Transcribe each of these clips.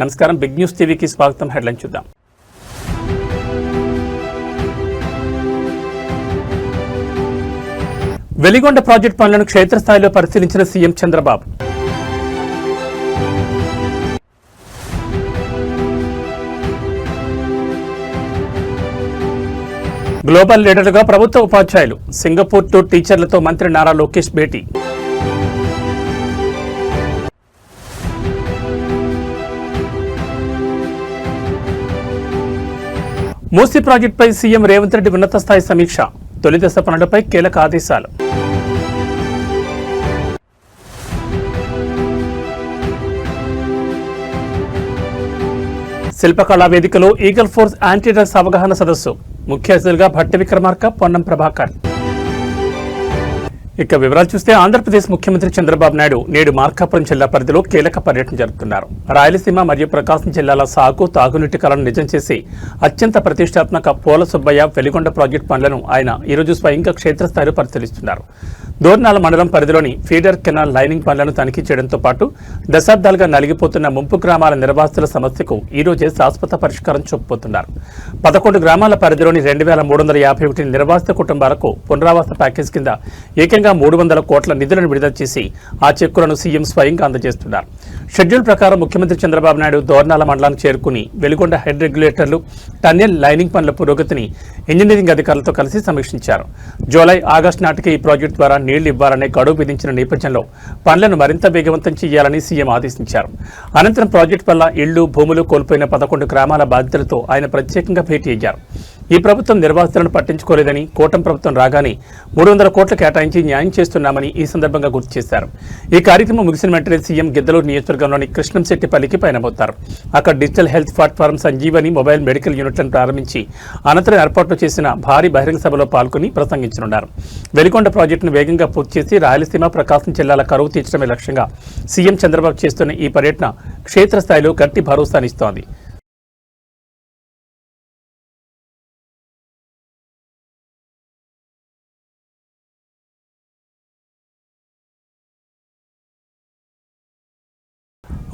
నమస్కారం, big news టీవీకి స్వాగతం. హెడ్లైన్ చూద్దాం. వెలిగొండ ప్రాజెక్టు పనులను క్షేత్రస్థాయిలో పరిశీలించిన సీఎం చంద్రబాబు. గ్లోబల్ లీడర్గా ప్రభుత్వ ఉపాధ్యాయులు. సింగపూర్ టూర్ టీచర్లతో మంత్రి నారా లోకేష్ భేటీ. మూసీ ప్రాజెక్టుపై సీఎం రేవంత్ రెడ్డి ఉన్నత స్థాయి సమీక్ష. తొలి దశ పనులపై కీలక ఆదేశాలు. శిల్పకళా వేదికలో ఈగల్ ఫోర్స్ యాంటీ డ్రగ్స్ అవగాహన సదస్సు. ముఖ్య అతిథులుగా భట్టి విక్రమార్క, పొన్నం ప్రభాకర్. ఇక వివరాలు చూస్తే ఆంధ్రప్రదేశ్ ముఖ్యమంత్రి చంద్రబాబు నాయుడు నేడు మార్కాపురం జిల్లా పరిధిలో కీలక పర్యటన జరుపుతున్నారు. రాయలసీమ మరియు ప్రకాశం జిల్లాల సాగు, తాగునీటి కలను నిజం చేసి అత్యంత ప్రతిష్టాత్మక పోల సుబ్బయ్య వెలిగొండ ప్రాజెక్టు పనులను ఆయన ఈరోజు స్వయంగా క్షేత్రస్థాయిలో పరిశీలిస్తున్నారు. దోర్నాల మండలం పరిధిలోని ఫీడర్ కెనాల్ లైనింగ్ పనులను తనిఖీ చేయడంతో పాటు దశాబ్దాలుగా నలిగిపోతున్న ముంపు గ్రామాల నిర్వాసితుల సమస్యకు ఈ రోజే శాశ్వత పరిష్కారం చూపబోతున్నారు. 11 గ్రామాల పరిధిలోని 2351 నిర్వాసిత కుటుంబాలకు పునరావాస ప్యాకేజ్ కింద ఏకంగా 300 కోట్ల నిధులను విడుదల చేసి ఆ చెక్కులను సీఎం స్వయంగా అందజేస్తున్నారు. షెడ్యూల్ ప్రకారం ముఖ్యమంత్రి చంద్రబాబు నాయుడు దోర్నాల మండలానికి చేరుకుని వెలిగొండ హెడ్ రెగ్యులేటర్లు, టన్నెల్ లైనింగ్ పనుల పురోగతిని ఇంజనీరింగ్ అధికారులతో కలిసి సమీక్షించారు. జూలై, ఆగస్టు నాటికి ఈ ప్రాజెక్టు ద్వారా నీళ్లు ఇవ్వాలనే గడువు విధించిన నేపథ్యంలో పనులను మరింత వేగవంతం చేయాలని సీఎం ఆదేశించారు. అనంతరం ప్రాజెక్టు వల్ల ఇళ్లు, భూములు కోల్పోయిన 11 గ్రామాల బాధితులతో ఆయన ప్రత్యేకంగా భేటీ అయ్యారు. ఈ ప్రభుత్వం నిర్వాసితులను పట్టించుకోలేదని, కూటమి ప్రభుత్వం రాగానే 300 కోట్లు కేటాయించి న్యాయం చేస్తున్నామని ఈ సందర్భంగా గుర్తు చేశారు. ఈ కార్యక్రమం ముగిసిన వెంటనే సీఎం గిద్దలూరు నియోజకవర్గంలోని కృష్ణంశెట్టిపల్లికి పయనమవుతారు. అక్కడ digital health platform Sanjeevani mobile medical యూనిట్లను ప్రారంభించి అనంతరం ఏర్పాట్లు చేసిన భారీ బహిరంగ సభలో పాల్గొని ప్రసంగించనున్నారు. వెలిగొండ ప్రాజెక్టును వేగంగా పూర్తి చేసి రాయలసీమ, ప్రకాశం జిల్లాల కరువు తీర్చడమే లక్ష్యంగా సీఎం చంద్రబాబు చేస్తున్న ఈ పర్యటన క్షేత్రస్థాయిలో గట్టి భరోసానిస్తోంది.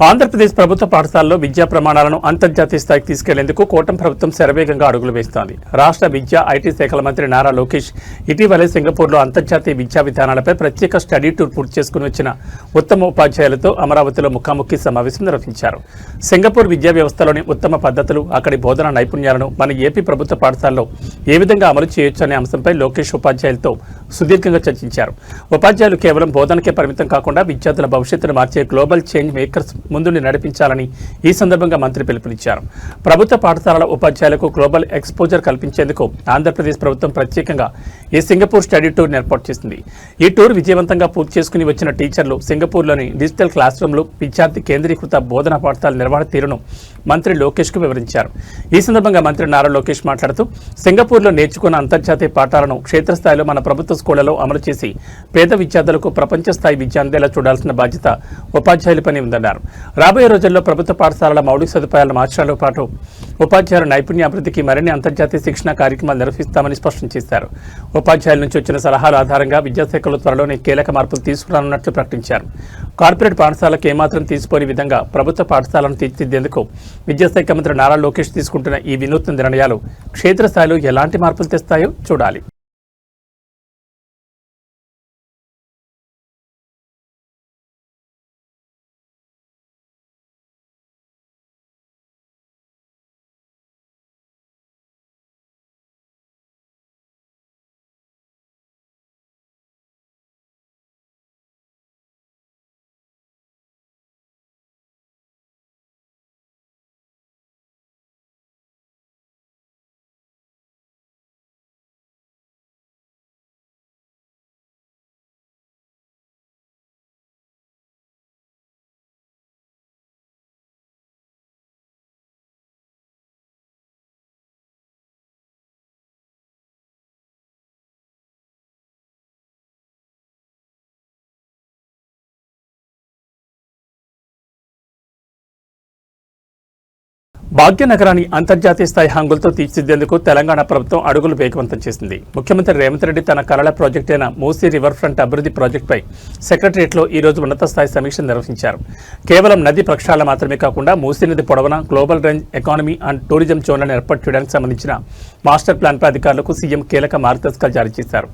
ఆంధ్రప్రదేశ్ ప్రభుత్వ పాఠశాలలో విద్యా ప్రమాణాలను అంతర్జాతీయ స్థాయికి తీసుకెళ్లేందుకు కూటమి ప్రభుత్వం శరవేగంగా అడుగులు వేస్తోంది. రాష్ట్ర విద్యా, ఐటీ శాఖల మంత్రి నారా లోకేష్ ఇటీవలే సింగపూర్లో అంతర్జాతీయ విద్యా విధానాలపై ప్రత్యేక స్టడీ టూర్ పూర్తి చేసుకుని వచ్చిన ఉత్తమ ఉపాధ్యాయులతో అమరావతిలో ముఖాముఖి సమావేశం నిర్వహించారు. సింగపూర్ విద్యా వ్యవస్థలోని ఉత్తమ పద్ధతులు, అక్కడి బోధనా నైపుణ్యాలను మన ఏపీ ప్రభుత్వ పాఠశాలలో ఏ విధంగా అమలు చేయొచ్చు అనే అంశంపై లోకేష్ ఉపాధ్యాయులతో సుదీర్ఘంగా చర్చించారు. ఉపాధ్యాయులు కేవలం బోధనకే పరిమితం కాకుండా విద్యార్థుల భవిష్యత్తును మార్చే గ్లోబల్ చేంజ్ మేకర్స్ ముందుని నడిపించాలని ఈ సందర్భంగా మంత్రి పిలుపునిచ్చారు. ప్రభుత్వ పాఠశాలల ఉపాధ్యాయులకు గ్లోబల్ ఎక్స్పోజర్ కల్పించేందుకు ఆంధ్రప్రదేశ్ ప్రభుత్వం ప్రత్యేకంగా ఈ సింగపూర్ స్టడీ టూర్ ఏర్పాటు చేసింది. ఈ టూర్ విజయవంతంగా పూర్తి చేసుకుని వచ్చిన టీచర్లు సింగపూర్లోని డిజిటల్ క్లాస్ రూమ్లు, విద్యార్థి కేంద్రీకృత బోధనా పాఠశాల నిర్వహణ తీరును మంత్రి లోకేష్ కు వివరించారు. ఈ సందర్భంగా మంత్రి నారా లోకేష్ మాట్లాడుతూ సింగపూర్లో నేర్చుకున్న అంతర్జాతీయ పాఠాలను క్షేత్రస్థాయిలో మన ప్రభుత్వ స్కూళ్లలో అమలు చేసి పేద విద్యార్థులకు ప్రపంచ స్థాయి విద్య అందేలా చూడాల్సిన బాధ్యత ఉపాధ్యాయులపైనే ఉందన్నారు. రాబోయే రోజుల్లో ప్రభుత్వ పాఠశాలల మౌలిక సదుపాయాలను మార్చడంతో పాటు ఉపాధ్యాయుల నైపుణ్యాభివృద్ధికి మరిన్ని అంతర్జాతీయ శిక్షణ కార్యక్రమాలు నిర్వహిస్తామని స్పష్టం చేశారు. ఉపాధ్యాయుల నుంచి వచ్చిన సలహాల ఆధారంగా విద్యాశాఖలో త్వరలోనే కీలక మార్పులు తీసుకురానున్నట్లు ప్రకటించారు. కార్పొరేట్ పాఠశాలకు ఏమాత్రం తీసిపోని విధంగా ప్రభుత్వ పాఠశాలను తీర్చిదిద్దేందుకు విద్యాశాఖ మంత్రి నారా లోకేష్ తీసుకుంటున్న ఈ వినూత్న నిర్ణయాలు క్షేత్రస్థాయిలో ఎలాంటి మార్పులు తెస్తాయో చూడాలి. భాగ్యనగరాన్ని అంతర్జాతీయ స్థాయి హంగులతో తీర్చిదిద్దేందుకు తెలంగాణ ప్రభుత్వం అడుగులు వేగవంతం చేసింది. ముఖ్యమంత్రి రేవంత్ రెడ్డి తన కలల ప్రాజెక్టు అయిన మూసీ రివర్ ఫ్రంట్ అభివృద్ధి ప్రాజెక్టుపై సెక్రటరియట్లో ఈ రోజు ఉన్నత స్థాయి సమీక్ష నిర్వహించారు. కేవలం నది ప్రక్షాళన మాత్రమే కాకుండా మూసీ నది పొడవున global range economy and tourism జోన్లను ఏర్పాటు చేయడానికి సంబంధించిన మాస్టర్ ప్లాన్పై అధికారులకు సీఎం కీలక మార్గదర్శకాలు జారీ చేశారు.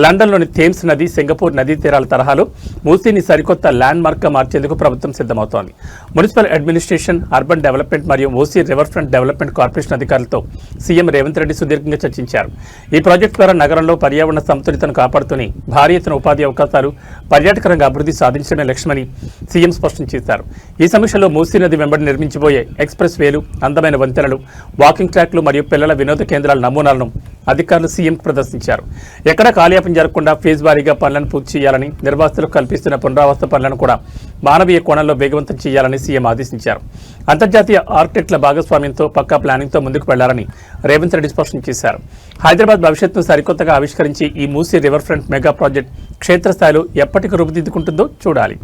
లండన్లోని థేమ్స్ నది, సింగపూర్ నదీ తీరాల తరహాలో మూసీని సరికొత్త ల్యాండ్ మార్క్గా మార్చేందుకు ప్రభుత్వం సిద్ధమవుతోంది. మున్సిపల్ అడ్మినిస్ట్రేషన్, అర్బన్ డెవలప్మెంట్ మరియు Musi river front development corporation అధికారులతో సీఎం రేవంత్ రెడ్డి సుదీర్ఘంగా చర్చించారు. ఈ ప్రాజెక్టు ద్వారా నగరంలో పర్యావరణ సమతుల్యతను కాపాడుతూనే భారీ ఎత్తున ఉపాధి అవకాశాలు, పర్యాటక రంగ అభివృద్ధి సాధించడమే లక్ష్యమని సీఎం స్పష్టం చేశారు. ఈ సమీక్షలో మూసీ నది వెంబడి నిర్మించబోయే ఎక్స్ప్రెస్ వేలు, అందమైన వంతెనలు, వాకింగ్ ట్రాక్లు మరియు పిల్లల వినోద కేంద్రాల నమూనాలను అధికారులు సీఎంకు ప్రదర్శించారు. ఎక్కడా కాలయాపన జరగకుండా ఫేజ్ వారీగా పనులను పూర్తి చేయాలని, నిర్వాసితులకు కల్పిస్తున్న పునరావాస పనులను కూడా మానవీయ కోణంలో వేగవంతం చేయాలని సీఎం ఆదేశించారు. అంతర్జాతీయ ఆర్కిటెక్టుల భాగస్వామ్యంతో పక్కా ప్లానింగ్తో ముందుకు వెళ్లాలని రేవంత్ రెడ్డి స్పష్టం చేశారు. హైదరాబాద్ భవిష్యత్తును సరికొత్తగా ఆవిష్కరించి ఈ Musi river front mega project క్షేత్రస్థాయిలో ఎప్పటికి రూపుదిద్దుకుంటుందో చూడాలి.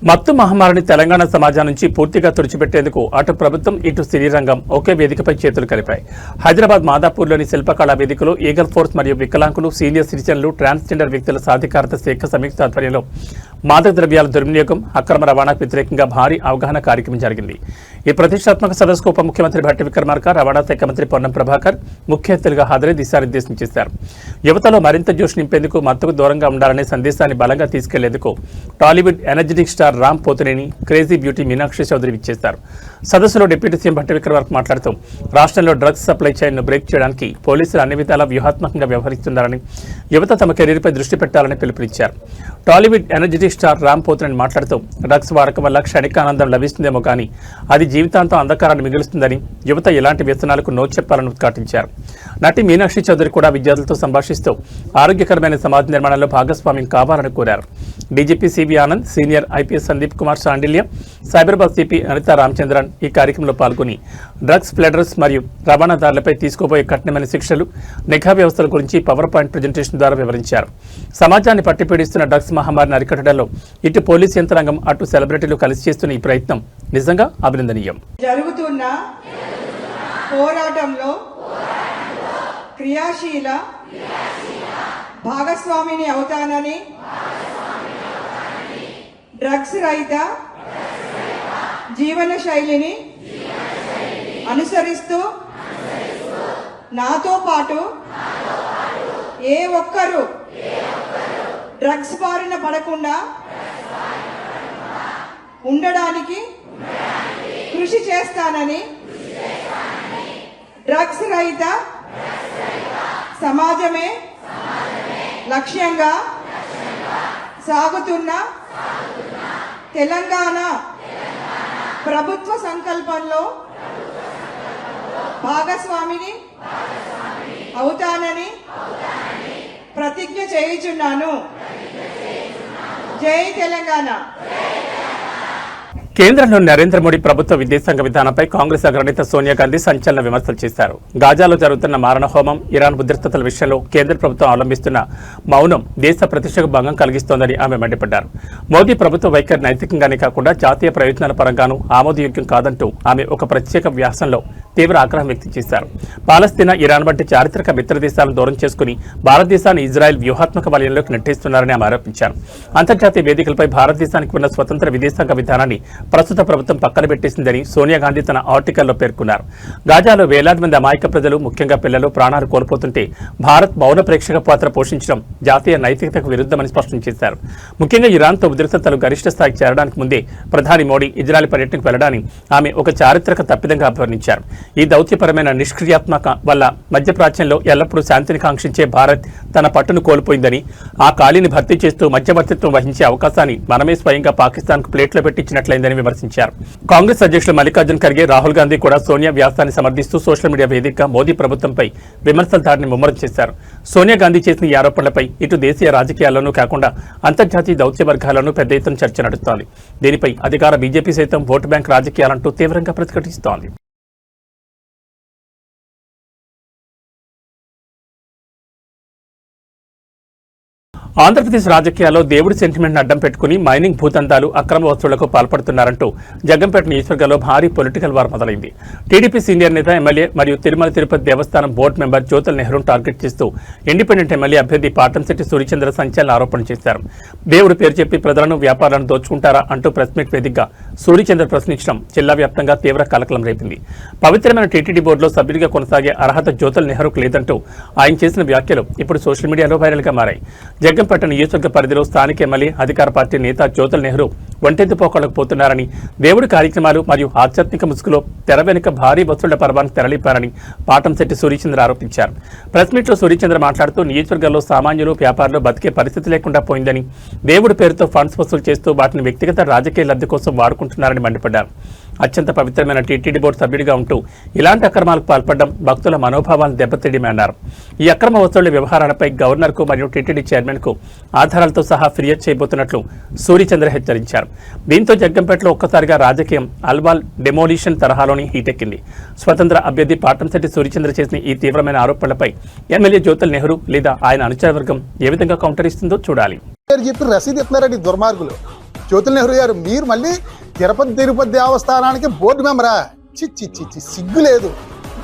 మత్తు మహమ్మారిని తెలంగాణ సమాజం నుంచి పూర్తిగా తుడిచిపెట్టేందుకు అటు ప్రభుత్వం, ఇటు సినీ రంగం ఒకే వేదికపై చేతులు కలిపాయి. హైదరాబాద్ మాదాపూర్లోని శిల్పకళా వేదికలో ఈగల్ ఫోర్స్ మరియు వికలాంగులు, సీనియర్ సిటిజన్లు, ట్రాన్స్జెండర్ వ్యక్తుల సాధికారత శాఖ సంయుక్త ఆధ్వర్యంలో మాదక ద్రవ్యాల దుర్వినియోగం, అక్రమ రవాణాకు వ్యతిరేకంగా భారీ అవగాహన కార్యక్రమం జరిగింది. ఈ ప్రతిష్టాత్మక సదస్సుకు ఉప ముఖ్యమంత్రి భట్టి విక్రమార్క, రవాణా శాఖ మంత్రి పొన్నం ప్రభాకర్ ముఖ్య అతిథులుగా హాజరై దిశానిర్దేశం చేశారు. యువతలో మరింత జోష్ నింపేందుకు, మత్తుకు దూరంగా ఉండాలనే సందేశాన్ని బలంగా తీసుకెళ్లేందుకు Tollywood energetic star Ram Pothineni, crazy beauty Meenakshi Chaudhary ఇచ్చేశారు. సదస్సులో డిప్యూటీ సీఎం భట్టి విక్రమార్క మాట్లాడుతూ రాష్ట్రంలో డ్రగ్స్ సప్లై చైన్ను బ్రేక్ చేయడానికి పోలీసులు అన్ని విధాలా వ్యూహాత్మకంగా వ్యవహరిస్తున్నారని, యువత తమ కెరీర్పై దృష్టి పెట్టాలని పిలుపునిచ్చారు. టాలీవుడ్ ఎనర్జెటిక్ స్టార్ రామ్ పోతినేని మాట్లాడుతూ డ్రగ్స్ వాడకం వల్ల క్షణిక ఆనందం లభిస్తుందేమో కానీ అది జీవితాంతం అంధకారాన్ని మిగులుస్తుందని, యువత ఎలాంటి వ్యసనాలకు నో చెప్పాలని ఉద్ఘాటించారు. నటి మీనాక్షి చౌదరి కూడా విద్యార్థులతో సంభాషిస్తూ ఆరోగ్యకరమైన సమాజ నిర్మాణంలో భాగస్వామ్యం కావాలని కోరారు. DGP CV Anand, senior IPS Sandeep Kumar Shandilya, Cyberabad CP Anitha Ramachandran ఈ కార్యక్రమంలో పాల్గొని డ్రగ్స్ ప్లెడర్స్ మరియు రవాణాదారులపై తీసుకోబోయే కఠినమైన శిక్షలు, నిఘా వ్యవస్థల గురించి పవర్ పాయింట్ ప్రజెంటేషన్ ద్వారా వివరించారు. సమాజాన్ని పట్టిపీడిస్తున్న డ్రగ్స్ మహమ్మారిని అరికట్టడంలో ఇటు పోలీస్ యంత్రాంగం, అటు సెలబ్రిటీలు కలిసి చేస్తున్న ఈ ప్రయత్నం నిజంగా అభినందనీయం. జరుగుతున్న పోరాటంలో క్రియాశీల భాగస్వామిని అవుతానని, డ్రగ్స్ రహిత జీవన శైలిని అనుసరిస్తూ నాతో పాటు ఏ ఒక్కరూ డ్రగ్స్ బారిన పడకుండా ఉండడానికి కృషి చేస్తానని, డ్రగ్స్ రహిత సమాజమే లక్ష్యంగా సాగుతున్న తెలంగాణ ప్రభుత్వ సంకల్పంలో భాగస్వామిని అవుతానని ప్రతిజ్ఞ చేయుచున్నాను. జై తెలంగాణ. కేంద్రంలో నరేంద్ర మోడీ ప్రభుత్వ విదేశాంగ విధానంపై కాంగ్రెస్ అగ్రనేత సోనియా గాంధీ సంచలన విమర్శలు చేశారు. గాజాలో జరుగుతున్న మారణహోమం, ఇరాన్ ఉద్రిక్తతల విషయంలో కేంద్ర ప్రభుత్వం అవలంబిస్తున్న మౌనం దేశ ప్రతిష్టకు భంగం కలిగిస్తోందని ఆమె మండిపడ్డారు. మోదీ ప్రభుత్వ వైఖరి నైతికంగానే కాకుండా జాతీయ ప్రయోజనాల పరంగానూ ఆమోదయోగ్యం కాదంటూ ఆమె ఒక ప్రత్యేక వ్యాసంలో తీవ్ర ఆగ్రహం వ్యక్తం చేశారు. పాలస్తీనా, ఇరాన్ వంటి చారిత్రక మిత్ర దేశాలను దూరం చేసుకుని భారతదేశాన్ని ఇజ్రాయెల్ వ్యూహాత్మక వలయంలోకి నెట్టేస్తున్నారని ఆమె ఆరోపించారు. అంతర్జాతీయ వేదికలపై భారతదేశానికి ఉన్న స్వతంత్ర విదేశాంగ విధానాన్ని ప్రస్తుత ప్రభుత్వం పక్కన పెట్టేసిందని సోనియా గాంధీ తన ఆర్టికల్లో పేర్కొన్నారు. గాజాలో వేలాది మంది అమాయక ప్రజలు, ముఖ్యంగా పిల్లలు ప్రాణాలు కోల్పోతుంటే భారత్ మౌన ప్రేక్షక పాత్ర పోషించడం జాతీయ నైతికతకు విరుద్ధమని స్పష్టం చేశారు. ముఖ్యంగా ఇరాన్తో ఉద్రిక్తతలు గరిష్ట స్థాయికి చేరడానికి ముందే ప్రధాని మోడీ ఇజ్రాయెల్ పర్యటనకు వెళ్లడాన్ని ఆమె ఒక చారిత్రక తప్పిదంగా అభివర్ణించారు. ఈ దౌత్యపరమైన నిష్క్రియాత్మక వల్ల మధ్యప్రాచ్యంలో ఎల్లప్పుడూ శాంతిని కాంక్షించే భారత్ తన పట్టును కోల్పోయిందని, ఆ ఖాళీని భర్తీ చేస్తూ మధ్యవర్తిత్వం వహించే అవకాశాన్ని మనమే స్వయంగా పాకిస్తాన్కు ప్లేట్లో పెట్టించినట్లయిందని విమర్శించారు. కాంగ్రెస్ అధ్యక్షులు మల్లికార్జున్ ఖర్గే, రాహుల్ గాంధీ కూడా సోనియా వ్యాసాన్ని సమర్థిస్తూ సోషల్ మీడియా వేదికగా మోదీ ప్రభుత్వంపై విమర్శల దాడిని ముమ్మరం చేశారు. సోనియా గాంధీ చేసిన ఈ ఆరోపణలపై ఇటు దేశీయ రాజకీయాల్లోనూ కాకుండా అంతర్జాతీయ దౌత్య వర్గాల్లోనూ పెద్ద ఎత్తున చర్చ నడుస్తోంది. దీనిపై అధికార బీజేపీ సైతం ఓటు బ్యాంక్ రాజకీయాలంటూ తీవ్రంగా ప్రతిఘటిస్తోంది. ఆంధ్రప్రదేశ్ రాజకీయాల్లో దేవుడి సెంటిమెంట్ అడ్డం పెట్టుకుని మైనింగ్ భూదందాలు, అక్రమ వసూళ్లకు పాల్పడుతున్నారంటూ జగ్గంపేట నియోజకవర్గంలో భారీ పొలిటికల్ వార్ మొదలైంది. టీడీపీ సీనియర్ నేత, ఎమ్మెల్యే మరియు తిరుమల తిరుపతి దేవస్థానం బోర్డు మెంబర్ జ్యోతుల్ నెహ్రూను టార్గెట్ చేస్తూ ఇండిపెండెంట్ ఎమ్మెల్యే అభ్యర్థి పాటంశెట్టి సూర్యచంద్ర సంచలన ఆరోపణలు చేశారు. దేవుడి పేరు చెప్పి ప్రజలను, వ్యాపారాలను దోచుకుంటారా అంటూ ప్రెస్ మీట్ వేదికగా సూర్యచంద్ర ప్రశ్నించడం జిల్లా వ్యాప్తంగా తీవ్ర కలకలం రేపింది. పవిత్రమైన టీటీడీ బోర్డులో సభ్యుడిగా కొనసాగే అర్హత జ్యోతుల్ నెహ్రూకు లేదంటూ ఆయన చేసిన వ్యాఖ్యలు ఇప్పుడు సోషల్ మీడియాలో వైరల్గా మారాయి. జగ్గంపేట నియోజకవర్గ పరిధిలో స్థానిక ఎమ్మెల్యే, అధికార పార్టీ నేత జ్యోతుల్ నెహ్రూ ఒంటెద్దు పోకలకు పోతున్నారని, దేవుడి కార్యక్రమాలు మరియు ఆధ్యాత్మిక ముసుగులో తెర వెనుక భారీ వసూళ్ల పర్వానికి తెరలిపారని పాటంశెట్టి సూర్యచంద్ర ఆరోపించారు. ప్రెస్ మీట్లో సూర్యచంద్ర మాట్లాడుతూ నియోజకవర్గంలో సామాన్యులు, వ్యాపారులు బతికే పరిస్థితి లేకుండా పోయిందని, దేవుడి పేరుతో ఫండ్స్ వసూలు చేస్తూ వాటిని వ్యక్తిగత రాజకీయ లబ్ధి కోసం వాడుకుంటున్నారని మండిపడ్డారు. అత్యంత పవిత్రమైన టీటీడీ బోర్డు సభ్యుడిగా ఉంటూ ఇలాంటి అక్రమాలకు పాల్పడడం భక్తుల మనోభావాలను దెబ్బతీయమన్నారు. ఈ అక్రమ వసూళ్ల వ్యవహారాలపై గవర్నర్కు మరియు టీటీడీ చైర్మన్కు ఆధారాలతో సహా ఫిర్యాదు చేయబోతున్నట్లు సూర్యచంద్ర హెచ్చరించారు. దీంతో జగ్గంపేటలో ఒక్కసారిగా రాజకీయం అల్వాల్ డెమోలిషన్ తరహాలోని హీటెక్కింది. స్వతంత్ర అభ్యర్థి పాటంశెట్టి సూర్యచంద్ర చేసిన ఈ తీవ్రమైన ఆరోపణలపై ఎమ్మెల్యే జ్యోతుల్ నెహ్రూ లేదా ఆయన అనుచరవర్గం ఏ విధంగా కౌంటర్ ఇస్తుందో చూడాలి. రసీదు ఇస్తున్నారండి దుర్మార్గులు. జ్యోతుల్ నెహ్రూ గారు, మీరు మళ్ళీ తిరుపతి దేవస్థానానికి బోర్డు మెంబరా? చిచ్చి సిగ్గు లేదు.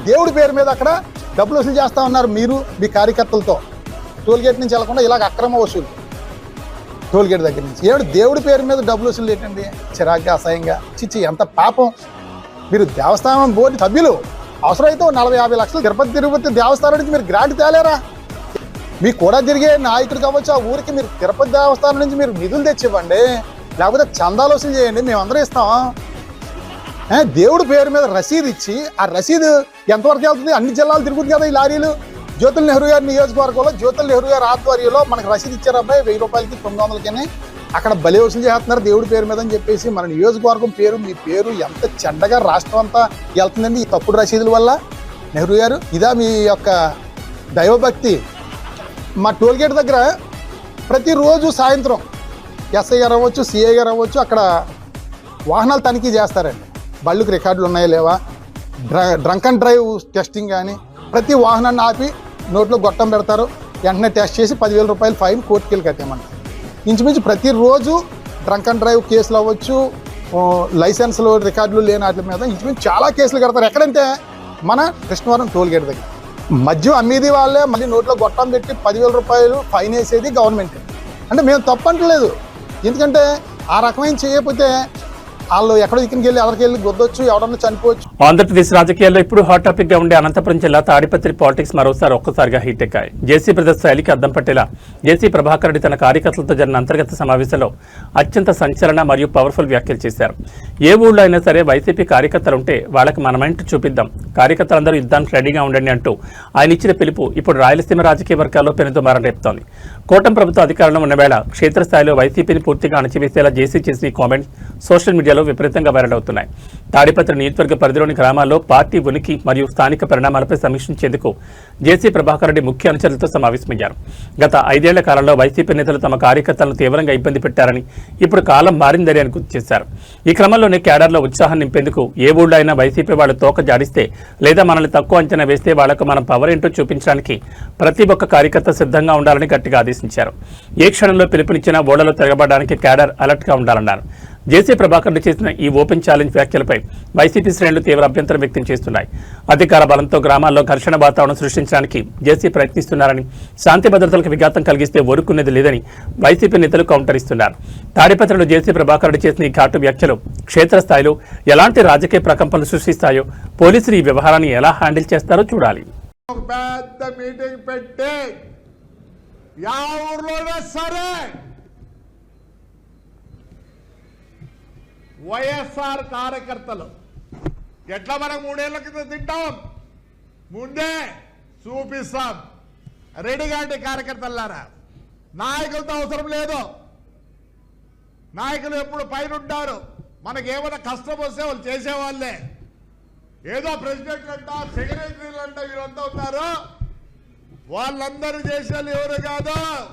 దేవుడి పేరు మీద అక్కడ డబ్బులు వసూలు చేస్తా ఉన్నారు మీరు, మీ కార్యకర్తలతో. టోల్గేట్ నుంచి వెళ్లకుండా ఇలాగ అక్రమ వసూలు, టోల్గేట్ దగ్గర నుంచి. దేవుడి పేరు మీద డబ్బులు వసూలు ఏంటండి? చిరాగ్గా, అసహ్యంగా. ఎంత పాపం. మీరు దేవస్థానం బోర్డు సభ్యులు, అవసరమైతే 40-50 లక్షలు తిరుపతి దేవస్థానం నుంచి మీరు గ్రాంట్ తేలేరా? మీకు కూడా తిరిగే నాయకుడు కావచ్చు, ఆ ఊరికి మీరు తిరుపతి దేవస్థానం నుంచి మీరు నిధులు తెచ్చివ్వండి, లేకపోతే చందాలు వసూలు చేయండి, మేమందరం ఇస్తాం. దేవుడి పేరు మీద రసీదు ఇచ్చి, ఆ రసీదు ఎంతవరకు వెళ్తుంది? అన్ని జిల్లాలు తిరుగుతుంది కదా ఈ లారీలు. జ్యోతుల్ నెహ్రూ గారి నియోజకవర్గంలో జ్యోతుల్ నెహ్రూ గారి ఆధ్వర్యంలో మనకు రసీదు ఇచ్చారు అబ్బాయి, 1000 రూపాయలకి 900కి అక్కడ బలి వసూలు చేస్తున్నారు దేవుడి పేరు మీద అని చెప్పేసి. మన నియోజకవర్గం పేరు, మీ పేరు ఎంత చెడ్డగా రాష్ట్రం అంతా వెళ్తుందండి ఈ తప్పుడు రసీదుల వల్ల. నెహ్రూ గారు, ఇదా మీ యొక్క దైవభక్తి? మా టోల్గేట్ దగ్గర ప్రతిరోజు సాయంత్రం ఎస్ఐ గారు అవ్వచ్చు, సిఐ గారు అవ్వచ్చు, అక్కడ వాహనాలు తనిఖీ చేస్తారండి. బళ్ళుకి రికార్డులు ఉన్నాయా లేవా, డ్రంక్ అండ్ డ్రైవ్ టెస్టింగ్ కానీ, ప్రతి వాహనాన్ని ఆపి నోట్లో గొట్టం పెడతారు. వెంటనే టెస్ట్ చేసి 10,000 రూపాయలు ఫైన్ కోర్టుకి వెళ్ళి కట్టేయమంటారు. ఇంచుమించు ప్రతిరోజు డ్రంక్ అండ్ డ్రైవ్ కేసులు అవ్వచ్చు, లైసెన్స్లు రికార్డులు లేని వాటి మీద ఇంచుమించు చాలా కేసులు కడతారు. ఎక్కడంటే మన కృష్ణవరం టోల్గేట్ దగ్గర. మద్యం అమ్మేది వాళ్ళే, మళ్ళీ నోట్లో గొట్టం పెట్టి 10,000 రూపాయలు ఫైన్ వేసేది గవర్నమెంట్. అంటే మేము తప్పంటలేదు, ఎందుకంటే ఆ రకమైన చేయకపోతే వాళ్ళు ఎక్కడో ఇక్కడికి వెళ్ళి ఎవరికి వెళ్ళి గుద్దొచ్చు, ఎవరన్నా చనిపోవచ్చు. ఆంధ్రప్రదేశ్ రాజకీయాల్లో ఇప్పుడు హాట్ టాపిక్ గా ఉండే అనంతపురం జిల్లా తాడిపత్రి పాలిటిక్స్ మరోసారి ఒక్కసారిగా హీట్ ఎక్కాయి. జేసీ బ్రదర్స్ శైలికి అద్దం పట్టేలా జేసీ ప్రభాకర్ రెడ్డి తన కార్యకర్తలతో జరిగిన అంతర్గత సమావేశంలో అత్యంత సంచలన మరియు పవర్ఫుల్ వ్యాఖ్యలు చేశారు. ఏ ఊళ్ళో అయినా సరే వైసీపీ కార్యకర్తలు ఉంటే వాళ్ళకి మనమేంటో చూపిద్దాం, కార్యకర్తలందరూ యుద్ధానికి రెడీగా ఉండండి అంటూ ఆయన ఇచ్చిన పిలుపు ఇప్పుడు రాయలసీమ రాజకీయ వర్గాల్లో పెనుదుమారం రేపుతోంది. కూటమి ప్రభుత్వ అధికారంలో ఉన్న వేళ క్షేత్రస్థాయిలో వైసీపీని పూర్తిగా అణచివేసేలా జేసీ చేసిన ఈ కామెంట్స్ సోషల్ మీడియాలో విపరీతంగా వైరల్ అవుతున్నాయి. తాడిపత్రి నియోజకవర్గ పరిధిలోని గ్రామాల్లో పార్టీ ఉనికి మరియు స్థానిక పరిణామాలపై సమీక్షించేందుకు జేసీ ప్రభాకర్ రెడ్డి ముఖ్య అనుచరులతో సమావేశమయ్యారు. గత 5 ఏళ్ల కాలంలో వైసీపీ నేతలు తమ కార్యకర్తలను తీవ్రంగా ఇబ్బంది పెట్టారని, ఇప్పుడు కాలం మారిందని అని గుర్తు చేశారు. ఈ క్రమంలోనే క్యాడర్లో ఉత్సాహం నింపేందుకు ఏ ఊళ్ళో అయినా వైసీపీ వాళ్ళు తోక జాడిస్తే లేదా మనల్ని తక్కువ అంచనా వేస్తే వాళ్లకు మనం పవర్ ఏంటో చూపించడానికి ప్రతి ఒక్క కార్యకర్త సిద్ధంగా ఉండాలని గట్టిగా ఆదేశించారు. ఏ క్షణంలో పిలుపునిచ్చినా ఓడలో తిరగబడడానికి క్యాడర్ అలర్ట్గా ఉండాలన్నారు. జేసీ ప్రభాకర్ రెడ్డి చేసిన ఈ ఓపెన్ ఛాలెంజ్ వ్యాఖ్యలపై వైసీపీ శ్రేణులు తీవ్ర అభ్యంతరం వ్యక్తం చేస్తున్నాయి. అధికార బలంతో గ్రామాల్లో ఘర్షణ వాతావరణం సృష్టించడానికి జేసీ ప్రయత్నిస్తున్నారని, శాంతి భద్రతలకు విఘాతం కలిగిస్తే ఊరుకునేది లేదని వైసీపీ నేతలు కౌంటర్ ఇస్తున్నారు. తాడిపత్రిలో జేసీ ప్రభాకర్ రెడ్డి చేసిన ఈ ఘాటు వ్యాఖ్యలు క్షేత్రస్థాయిలో ఎలాంటి రాజకీయ ప్రకంపనలు సృష్టిస్తాయో, పోలీసులు ఈ వ్యవహారాన్ని ఎలా హ్యాండిల్ చేస్తారో చూడాలి. వైఎస్ఆర్ కార్యకర్తలు ఎట్లా మనం 3 ఏళ్ల కింద తింటాం, ముందే చూపిస్తాం. రెడీగా అంటే కార్యకర్తలారా, నాయకులతో అవసరం లేదు. నాయకులు ఎప్పుడు పైన ఉంటారు. మనకేమైనా కష్టం వస్తే వాళ్ళు చేసేవాళ్ళే. ఏదో ప్రెసిడెంట్ అంట, సెక్రటరీలు అంట, వీరంతా ఉన్నారు. వాళ్ళందరూ చేసేవాళ్ళు ఎవరు కాదు.